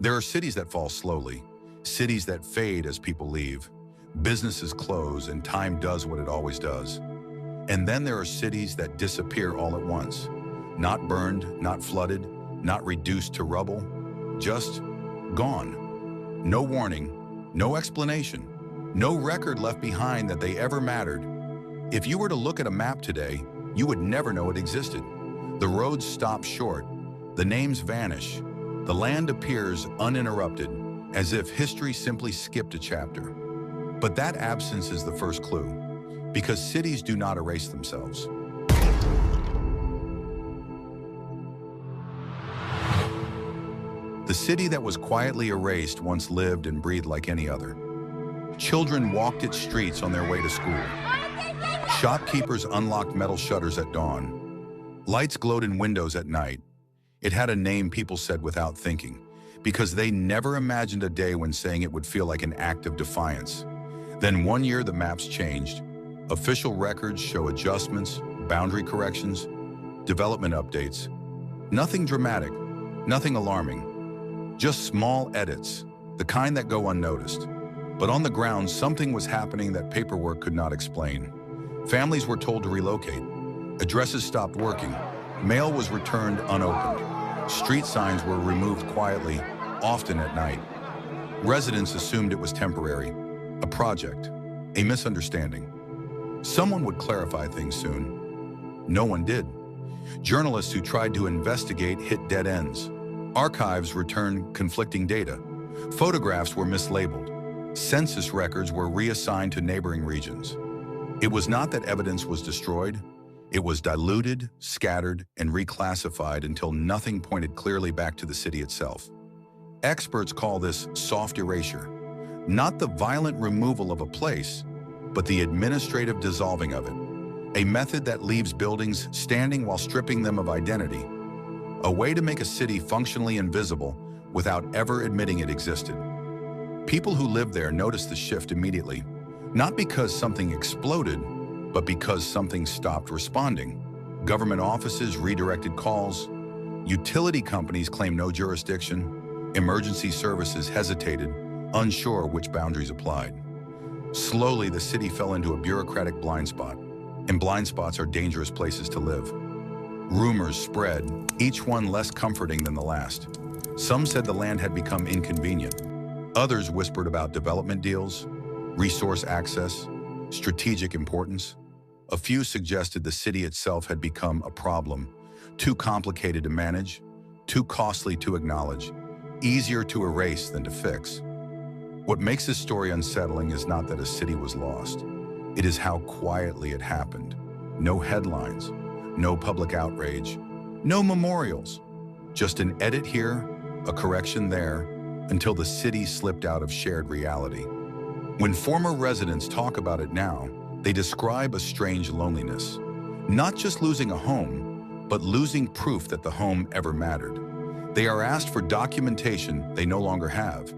There are cities that fall slowly, cities that fade as people leave, businesses close, and time does what it always does. And then there are cities that disappear all at once. Not burned, not flooded, not reduced to rubble, just gone. No warning, no explanation, no record left behind that they ever mattered. If you were to look at a map today, you would never know it existed. The roads stop short, the names vanish, the land appears uninterrupted, as if history simply skipped a chapter. But that absence is the first clue, because cities do not erase themselves. The city that was quietly erased once lived and breathed like any other. Children walked its streets on their way to school. Shopkeepers unlocked metal shutters at dawn. Lights glowed in windows at night. It had a name people said without thinking, because they never imagined a day when saying it would feel like an act of defiance. Then one year the maps changed. Official records show adjustments, boundary corrections, development updates. Nothing dramatic, nothing alarming. Just small edits, the kind that go unnoticed. But on the ground, something was happening that paperwork could not explain. Families were told to relocate. Addresses stopped working. Mail was returned unopened. Street signs were removed quietly, often at night. Residents assumed it was temporary, a project, a misunderstanding. Someone would clarify things soon. No one did. Journalists who tried to investigate hit dead ends. Archives returned conflicting data. Photographs were mislabeled. Census records were reassigned to neighboring regions. It was not that evidence was destroyed. It was diluted, scattered, and reclassified until nothing pointed clearly back to the city itself. Experts call this soft erasure, not the violent removal of a place, but the administrative dissolving of it, a method that leaves buildings standing while stripping them of identity, a way to make a city functionally invisible without ever admitting it existed. People who lived there noticed the shift immediately, not because something exploded, but because something stopped responding. Government offices redirected calls, utility companies claimed no jurisdiction, emergency services hesitated, unsure which boundaries applied. Slowly, the city fell into a bureaucratic blind spot, and blind spots are dangerous places to live. Rumors spread, each one less comforting than the last. Some said the land had become inconvenient. Others whispered about development deals, resource access, strategic importance. A few suggested the city itself had become a problem, too complicated to manage, too costly to acknowledge, easier to erase than to fix. What makes this story unsettling is not that a city was lost. It is how quietly it happened. No headlines, no public outrage, no memorials. Just an edit here, a correction there, until the city slipped out of shared reality. When former residents talk about it now, they describe a strange loneliness. Not just losing a home, but losing proof that the home ever mattered. They are asked for documentation they no longer have.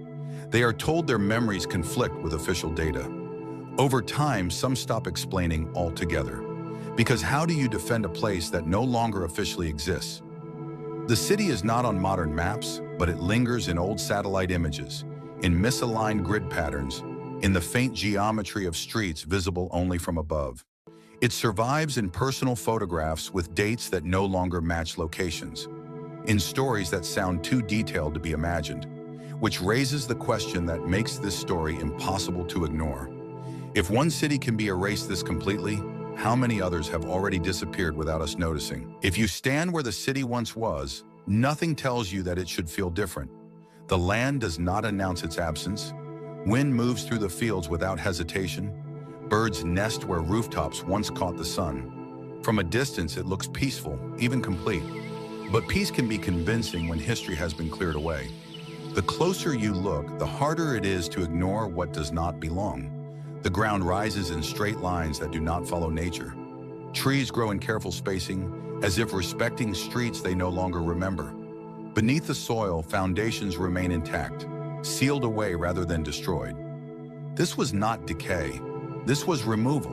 They are told their memories conflict with official data. Over time, some stop explaining altogether. Because how do you defend a place that no longer officially exists? The city is not on modern maps, but it lingers in old satellite images, in misaligned grid patterns, in the faint geometry of streets visible only from above. It survives in personal photographs with dates that no longer match locations, in stories that sound too detailed to be imagined, which raises the question that makes this story impossible to ignore. If one city can be erased this completely, how many others have already disappeared without us noticing? If you stand where the city once was, nothing tells you that it should feel different. The land does not announce its absence. Wind moves through the fields without hesitation. Birds nest where rooftops once caught the sun. From a distance, it looks peaceful, even complete. But peace can be convincing when history has been cleared away. The closer you look, the harder it is to ignore what does not belong. The ground rises in straight lines that do not follow nature. Trees grow in careful spacing, as if respecting streets they no longer remember. Beneath the soil, foundations remain intact, sealed away rather than destroyed. This was not decay. This was removal.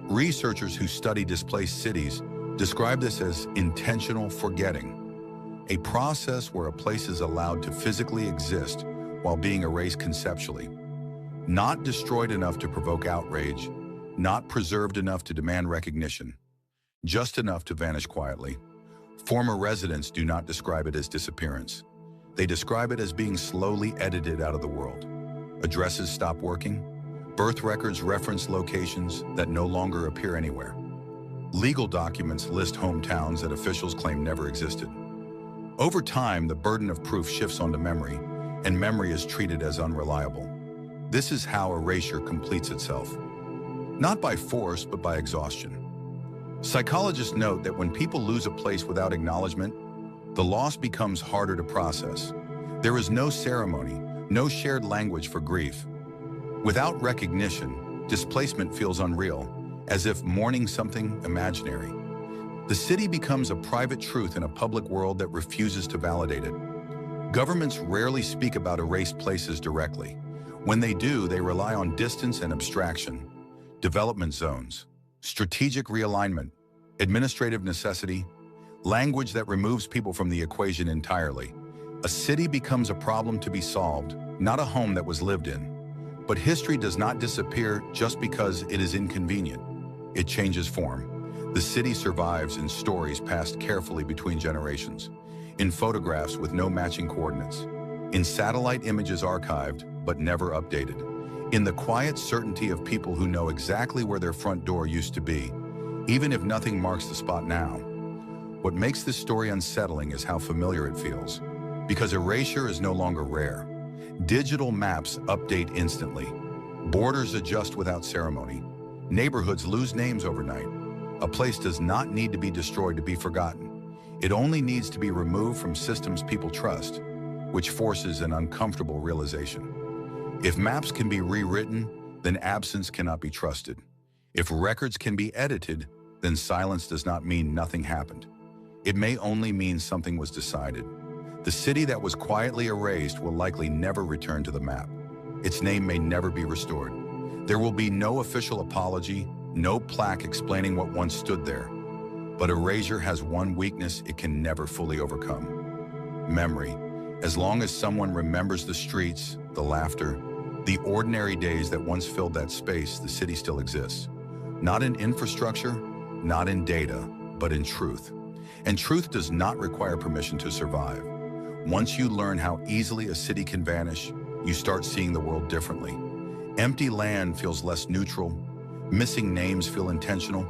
Researchers who study displaced cities describe this as intentional forgetting. a process where a place is allowed to physically exist while being erased conceptually. Not destroyed enough to provoke outrage, not preserved enough to demand recognition, just enough to vanish quietly. Former residents do not describe it as disappearance. They describe it as being slowly edited out of the world. Addresses stop working. Birth records reference locations that no longer appear anywhere. Legal documents list hometowns that officials claim never existed. Over time, the burden of proof shifts onto memory, and memory is treated as unreliable. This is how erasure completes itself. Not by force, but by exhaustion. Psychologists note that when people lose a place without acknowledgement, the loss becomes harder to process. There is no ceremony, no shared language for grief. Without recognition, displacement feels unreal, as if mourning something imaginary. The city becomes a private truth in a public world that refuses to validate it. Governments rarely speak about erased places directly. When they do, they rely on distance and abstraction. Development zones, strategic realignment, administrative necessity, language that removes people from the equation entirely. A city becomes a problem to be solved, not a home that was lived in. But history does not disappear just because it is inconvenient. It changes form. The city survives in stories passed carefully between generations, in photographs with no matching coordinates, in satellite images archived but never updated, in the quiet certainty of people who know exactly where their front door used to be, even if nothing marks the spot now. What makes this story unsettling is how familiar it feels, because erasure is no longer rare. Digital maps update instantly. Borders adjust without ceremony. Neighborhoods lose names overnight. A place does not need to be destroyed to be forgotten. It only needs to be removed from systems people trust, which forces an uncomfortable realization. If maps can be rewritten, then absence cannot be trusted. If records can be edited, then silence does not mean nothing happened. It may only mean something was decided. The city that was quietly erased will likely never return to the map. Its name may never be restored. There will be no official apology, no plaque explaining what once stood there. But erasure has one weakness it can never fully overcome: memory. As long as someone remembers the streets, the laughter, the ordinary days that once filled that space, the city still exists. Not in infrastructure, not in data, but in truth. And truth does not require permission to survive. Once you learn how easily a city can vanish, you start seeing the world differently. Empty land feels less neutral. Missing names feel intentional.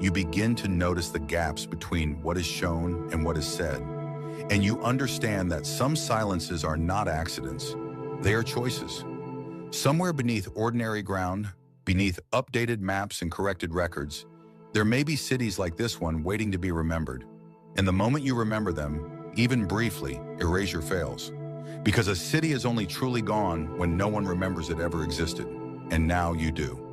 You begin to notice the gaps between what is shown and what is said. And you understand that some silences are not accidents. They are choices. Somewhere beneath ordinary ground, beneath updated maps and corrected records, there may be cities like this one waiting to be remembered. And the moment you remember them, even briefly, erasure fails. Because a city is only truly gone when no one remembers it ever existed. And now you do.